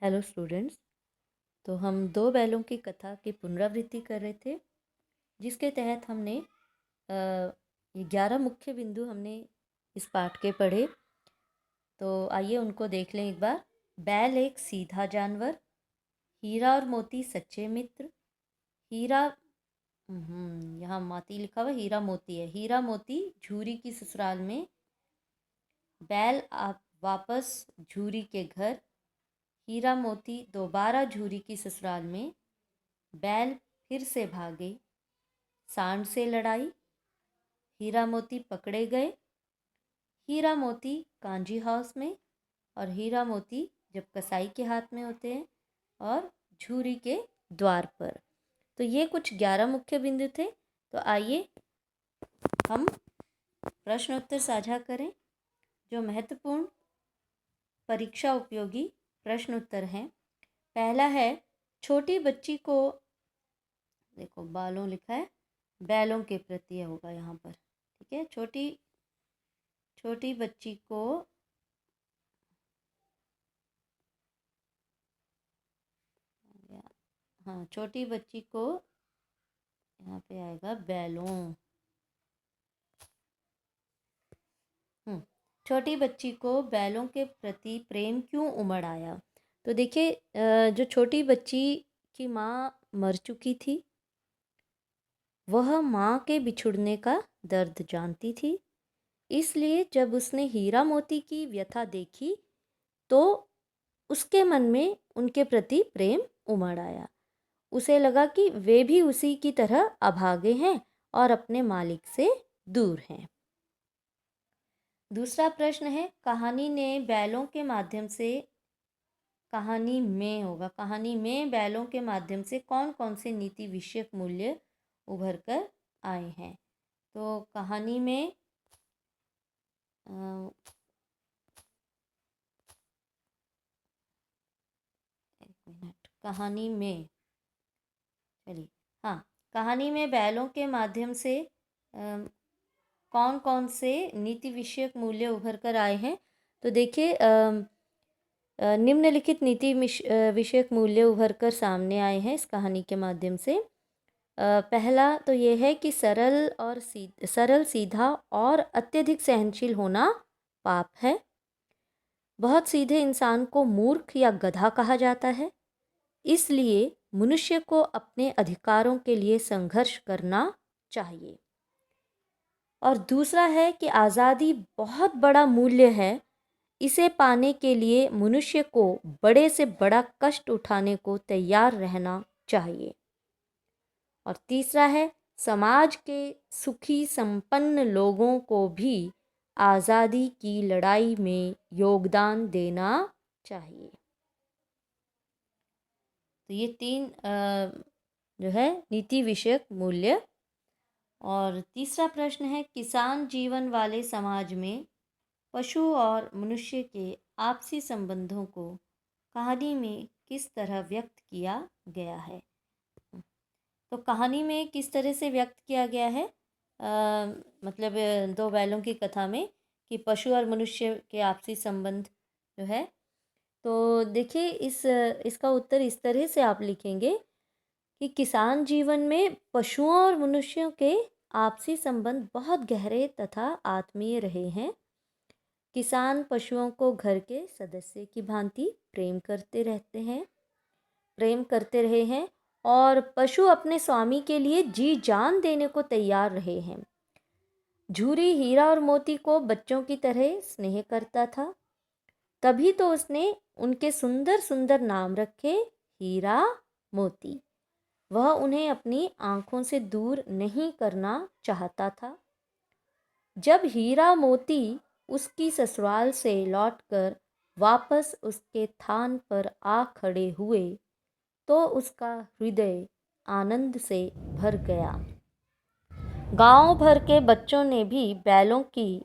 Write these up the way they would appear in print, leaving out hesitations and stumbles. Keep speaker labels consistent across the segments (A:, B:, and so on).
A: Hello students. तो हम दो बैलों की कथा की पुनरावृत्ति कर रहे थे, जिसके तहत हमने ये 11 मुख्य बिंदु हमने इस पाठ के पढ़े। तो आइए उनको देख लें एक बार। बैल एक सीधा जानवर, हीरा और मोती सच्चे मित्र। हीरा यहाँ मोती लिखा हुआ, हीरा मोती है। हीरा मोती झूरी की ससुराल में, बैल आप वापस झूरी के घर। हीरा मोती दोबारा झूरी की ससुराल में, बैल फिर से भागे। सांड से लड़ाई, हीरा मोती पकड़े गए। हीरा मोती कांजी हाउस में, और हीरा मोती जब कसाई के हाथ में होते हैं, और झूरी के द्वार पर। तो ये कुछ 11 मुख्य बिंदु थे। तो आइए हम प्रश्न उत्तर साझा करें। जो महत्वपूर्ण परीक्षा उपयोगी प्रश्न उत्तर हैं। पहला है, छोटी बच्ची को, देखो बालों लिखा है, बैलों के प्रति होगा यहाँ पर, ठीक है। छोटी बच्ची को हाँ, छोटी बच्ची को यहाँ पे आएगा बैलों। छोटी बच्ची को बैलों के प्रति प्रेम क्यों उमड़ आया? तो देखिए, जो छोटी बच्ची की माँ मर चुकी थी, वह माँ के बिछुड़ने का दर्द जानती थी। इसलिए जब उसने हीरा मोती की व्यथा देखी, तो उसके मन में उनके प्रति प्रेम उमड़ आया। उसे लगा कि वे भी उसी की तरह अभागे हैं और अपने मालिक से दूर हैं। दूसरा प्रश्न है, कहानी में बैलों के माध्यम से कौन कौन से नीति विषयक मूल्य उभर कर आए हैं? तो कहानी में कहानी में बैलों के माध्यम से कौन कौन से नीति विषयक मूल्य उभर कर आए हैं? तो देखिए, निम्नलिखित नीति विषयक मूल्य उभर कर सामने आए हैं इस कहानी के माध्यम से। पहला तो ये है कि सरल सीधा और अत्यधिक सहनशील होना पाप है। बहुत सीधे इंसान को मूर्ख या गधा कहा जाता है। इसलिए मनुष्य को अपने अधिकारों के लिए संघर्ष करना चाहिए। और दूसरा है कि आज़ादी बहुत बड़ा मूल्य है। इसे पाने के लिए मनुष्य को बड़े से बड़ा कष्ट उठाने को तैयार रहना चाहिए। और तीसरा है, समाज के सुखी संपन्न लोगों को भी आज़ादी की लड़ाई में योगदान देना चाहिए। तो ये तीन जो है नीति विषयक मूल्य। और तीसरा प्रश्न है, किसान जीवन वाले समाज में पशु और मनुष्य के आपसी संबंधों को कहानी में किस तरह व्यक्त किया गया है? तो कहानी में किस तरह से व्यक्त किया गया है? मतलब दो बैलों की कथा में कि पशु और मनुष्य के आपसी संबंध जो है। तो देखिए, इसका उत्तर इस तरह से आप लिखेंगे कि किसान जीवन में पशुओं और मनुष्यों के आपसी संबंध बहुत गहरे तथा आत्मीय रहे हैं। किसान पशुओं को घर के सदस्य की भांति प्रेम करते रहे हैं, और पशु अपने स्वामी के लिए जी जान देने को तैयार रहे हैं। झूरी हीरा और मोती को बच्चों की तरह स्नेह करता था, तभी तो उसने उनके सुंदर सुंदर नाम रखे, हीरा मोती। वह उन्हें अपनी आंखों से दूर नहीं करना चाहता था। जब हीरा मोती उसकी ससुराल से लौटकर वापस उसके थान पर आ खड़े हुए, तो उसका हृदय आनंद से भर गया। गांव भर के बच्चों ने भी बैलों की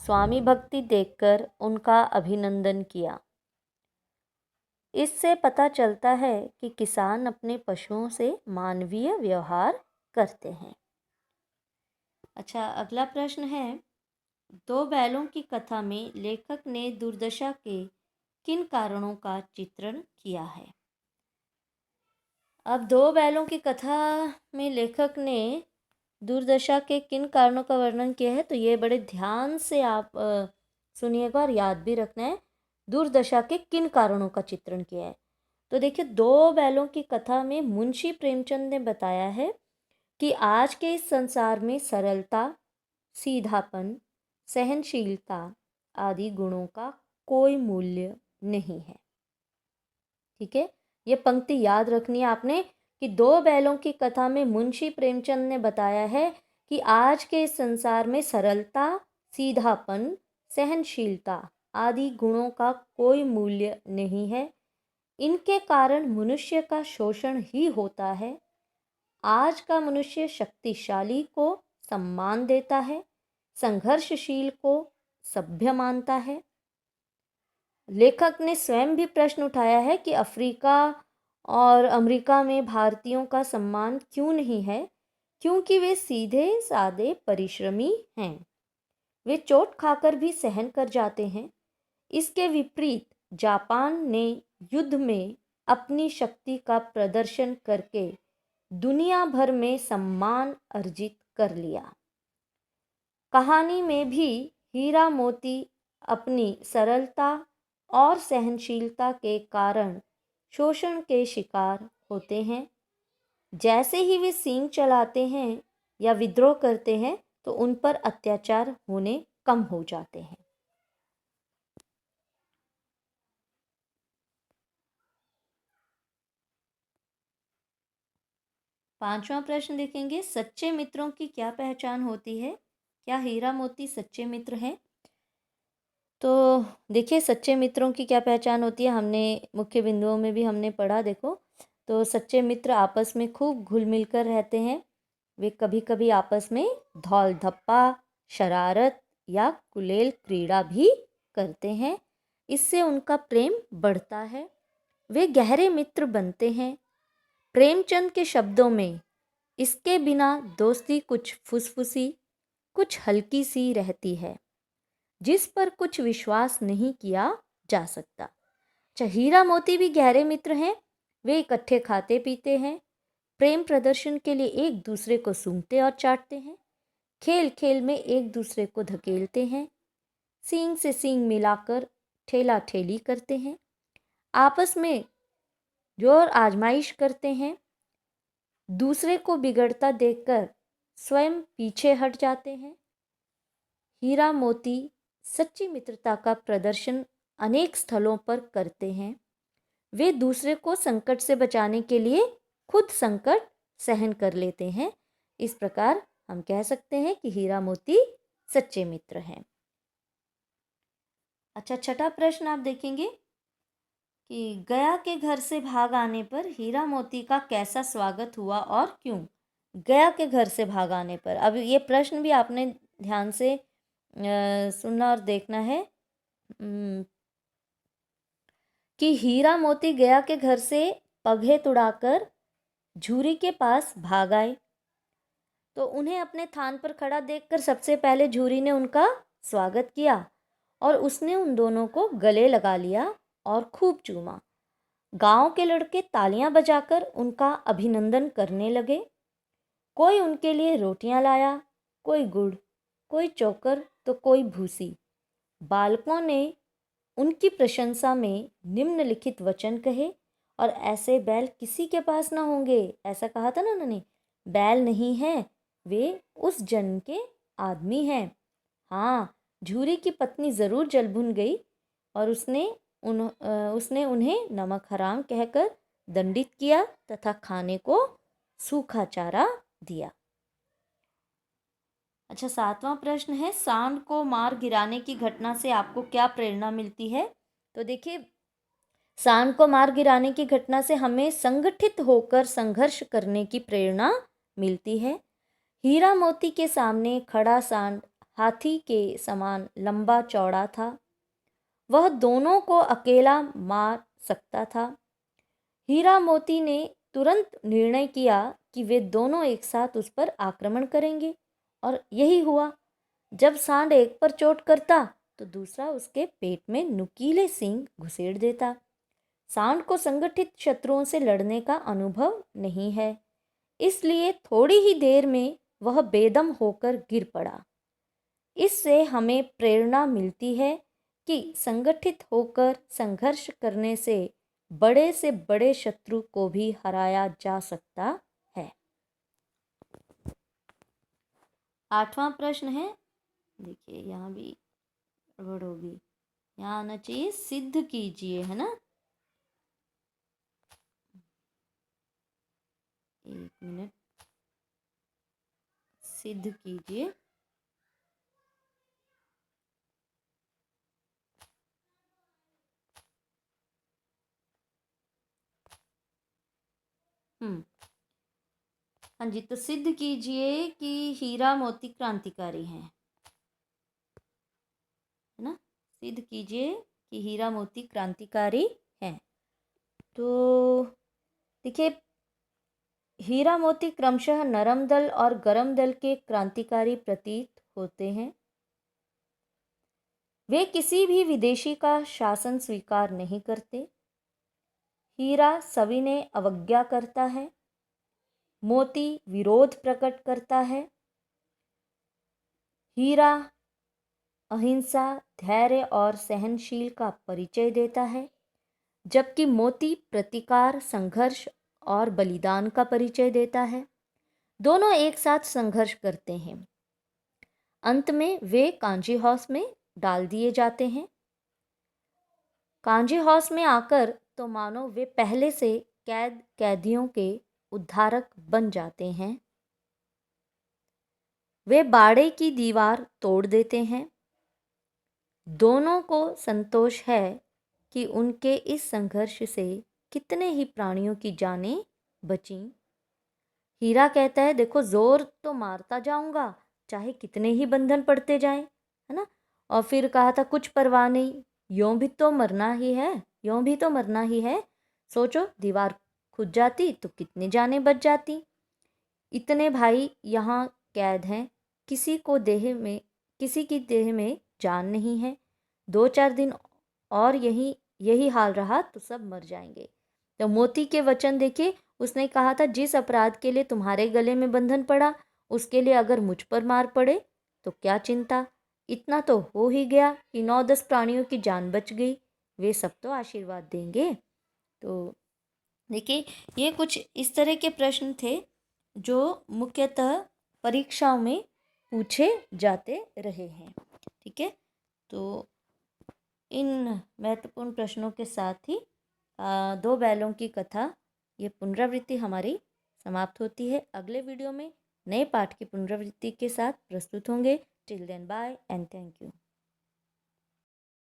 A: स्वामी भक्ति देखकर उनका अभिनंदन किया। इससे पता चलता है कि किसान अपने पशुओं से मानवीय व्यवहार करते हैं। अच्छा, अगला प्रश्न है, दो बैलों की कथा में लेखक ने दुर्दशा के किन कारणों का चित्रण किया है। अब दो बैलों की कथा में लेखक ने दुर्दशा के किन कारणों का वर्णन किया है, तो ये बड़े ध्यान से आप सुनिएगा और याद भी रखना है, दुर्दशा के किन कारणों का चित्रण किया है। तो देखिए, दो बैलों की कथा में मुंशी प्रेमचंद ने बताया है कि आज के इस संसार में सरलता, सीधापन, सहनशीलता आदि गुणों का कोई मूल्य नहीं है। ठीक है, ये पंक्ति याद रखनी है आपने कि दो बैलों की कथा में मुंशी प्रेमचंद ने बताया है कि आज के इस संसार में सरलता, सीधापन, सहनशीलता आदि गुणों का कोई मूल्य नहीं है। इनके कारण मनुष्य का शोषण ही होता है। आज का मनुष्य शक्तिशाली को सम्मान देता है, संघर्षशील को सभ्य मानता है। लेखक ने स्वयं भी प्रश्न उठाया है कि अफ्रीका और अमेरिका में भारतीयों का सम्मान क्यों नहीं है, क्योंकि वे सीधे साधे परिश्रमी हैं। वे चोट खाकर भी सहन कर जाते हैं। इसके विपरीत जापान ने युद्ध में अपनी शक्ति का प्रदर्शन करके दुनिया भर में सम्मान अर्जित कर लिया। कहानी में भी हीरा मोती अपनी सरलता और सहनशीलता के कारण शोषण के शिकार होते हैं। जैसे ही वे सींग चलाते हैं या विद्रोह करते हैं तो उन पर अत्याचार होने कम हो जाते हैं। पांचवा प्रश्न देखेंगे, सच्चे मित्रों की क्या पहचान होती है? क्या हीरा मोती सच्चे मित्र हैं? तो देखिए, सच्चे मित्रों की क्या पहचान होती है, हमने मुख्य बिंदुओं में भी हमने पढ़ा। देखो, तो सच्चे मित्र आपस में खूब घुल मिल कर रहते हैं। वे कभी कभी आपस में धौल धप्पा, शरारत या कुलेल क्रीड़ा भी करते हैं। इससे उनका प्रेम बढ़ता है। वे गहरे मित्र बनते हैं। प्रेमचंद के शब्दों में, इसके बिना दोस्ती कुछ फुसफुसी, कुछ हल्की सी रहती है, जिस पर कुछ विश्वास नहीं किया जा सकता। अच्छा, हीरा मोती भी गहरे मित्र हैं। वे इकट्ठे खाते पीते हैं, प्रेम प्रदर्शन के लिए एक दूसरे को सूंघते और चाटते हैं, खेल खेल में एक दूसरे को धकेलते हैं, सींग से सींग मिलाकर ठेला ठेली करते हैं, आपस में जोर आजमाइश करते हैं, दूसरे को बिगड़ता देखकर स्वयं पीछे हट जाते हैं। हीरा मोती सच्ची मित्रता का प्रदर्शन अनेक स्थलों पर करते हैं। वे दूसरे को संकट से बचाने के लिए खुद संकट सहन कर लेते हैं। इस प्रकार हम कह सकते हैं कि हीरा मोती सच्चे मित्र हैं। अच्छा, छठा प्रश्न आप देखेंगे कि गया के घर से भाग आने पर हीरा मोती का कैसा स्वागत हुआ और क्यों? गया के घर से भाग आने पर, अब ये प्रश्न भी आपने ध्यान से सुनना और देखना है कि हीरा मोती गया के घर से पगहेत उड़ाकर झूरी के पास भाग आए। तो उन्हें अपने थान पर खड़ा देखकर सबसे पहले झूरी ने उनका स्वागत किया और उसने उन दोनों को गले लगा लिया और खूब चूमा। गांव के लड़के तालियां बजाकर उनका अभिनंदन करने लगे। कोई उनके लिए रोटियां लाया, कोई गुड़, कोई चोकर तो कोई भूसी। बालकों ने उनकी प्रशंसा में निम्नलिखित वचन कहे, और ऐसे बैल किसी के पास ना होंगे। ऐसा कहा था ना उन्होंने, बैल नहीं है, वे उस जन्म के आदमी हैं। हाँ, झूरी की पत्नी ज़रूर जल भुन गई और उसने उन्हें नमक हराम कहकर दंडित किया तथा खाने को सूखा चारा दिया। अच्छा, सातवां प्रश्न है, सांड को मार गिराने की घटना से आपको क्या प्रेरणा मिलती है? तो देखिए, सांड को मार गिराने की घटना से हमें संगठित होकर संघर्ष करने की प्रेरणा मिलती है। हीरा मोती के सामने खड़ा सांड हाथी के समान लंबा चौड़ा था। वह दोनों को अकेला मार सकता था। हीरा मोती ने तुरंत निर्णय किया कि वे दोनों एक साथ उस पर आक्रमण करेंगे, और यही हुआ। जब सांड एक पर चोट करता तो दूसरा उसके पेट में नुकीले सींग घुसेड़ देता। सांड को संगठित शत्रुओं से लड़ने का अनुभव नहीं है, इसलिए थोड़ी ही देर में वह बेदम होकर गिर पड़ा। इससे हमें प्रेरणा मिलती है कि संगठित होकर संघर्ष करने से बड़े शत्रु को भी हराया जा सकता है। 8वां प्रश्न है, देखिए यहाँ भी गड़बड़ होगी, यहाँ आना चाहिए सिद्ध कीजिए, है ना। 1 मिनट, सिद्ध कीजिए। हाँ जी, तो सिद्ध कीजिए कि हीरा मोती क्रांतिकारी हैं, है ना। सिद्ध कीजिए कि हीरा मोती क्रांतिकारी हैं। तो देखिए, हीरा मोती क्रमशः नरम दल और गरम दल के क्रांतिकारी प्रतीत होते हैं। वे किसी भी विदेशी का शासन स्वीकार नहीं करते। हीरा सविनय अवज्ञा करता है, मोती विरोध प्रकट करता है। हीरा अहिंसा, धैर्य और सहनशील का परिचय देता है, जबकि मोती प्रतिकार, संघर्ष और बलिदान का परिचय देता है। दोनों एक साथ संघर्ष करते हैं। अंत में वे कांजी हाउस में डाल दिए जाते हैं। कांजी हाउस में आकर तो मानो वे पहले से कैदियों के उद्धारक बन जाते हैं। वे बाड़े की दीवार तोड़ देते हैं। दोनों को संतोष है कि उनके इस संघर्ष से कितने ही प्राणियों की जानें बचीं। हीरा कहता है, देखो जोर तो मारता जाऊंगा, चाहे कितने ही बंधन पड़ते जाएं, है ना। और फिर कहा था, कुछ परवाह नहीं, यों भी तो मरना ही है, यों भी तो मरना ही है। सोचो, दीवार खुद जाती तो कितनी जानें बच जाती। इतने भाई यहाँ कैद हैं, किसी की देह में जान नहीं है। 2-4 दिन और यही हाल रहा तो सब मर जाएंगे। तो मोती के वचन देखिए, उसने कहा था, जिस अपराध के लिए तुम्हारे गले में बंधन पड़ा, उसके लिए अगर मुझ पर मार पड़े तो क्या चिंता। इतना तो हो ही गया कि 9-10 प्राणियों की जान बच गई, वे सब तो आशीर्वाद देंगे। तो देखिए, ये कुछ इस तरह के प्रश्न थे जो मुख्यतः परीक्षाओं में पूछे जाते रहे हैं। ठीक है, तो इन महत्वपूर्ण प्रश्नों के साथ ही 2 बैलों की कथा, ये पुनरावृत्ति हमारी समाप्त होती है। अगले वीडियो में नए पाठ की पुनरावृत्ति के साथ प्रस्तुत होंगे। Till then, bye and thank you.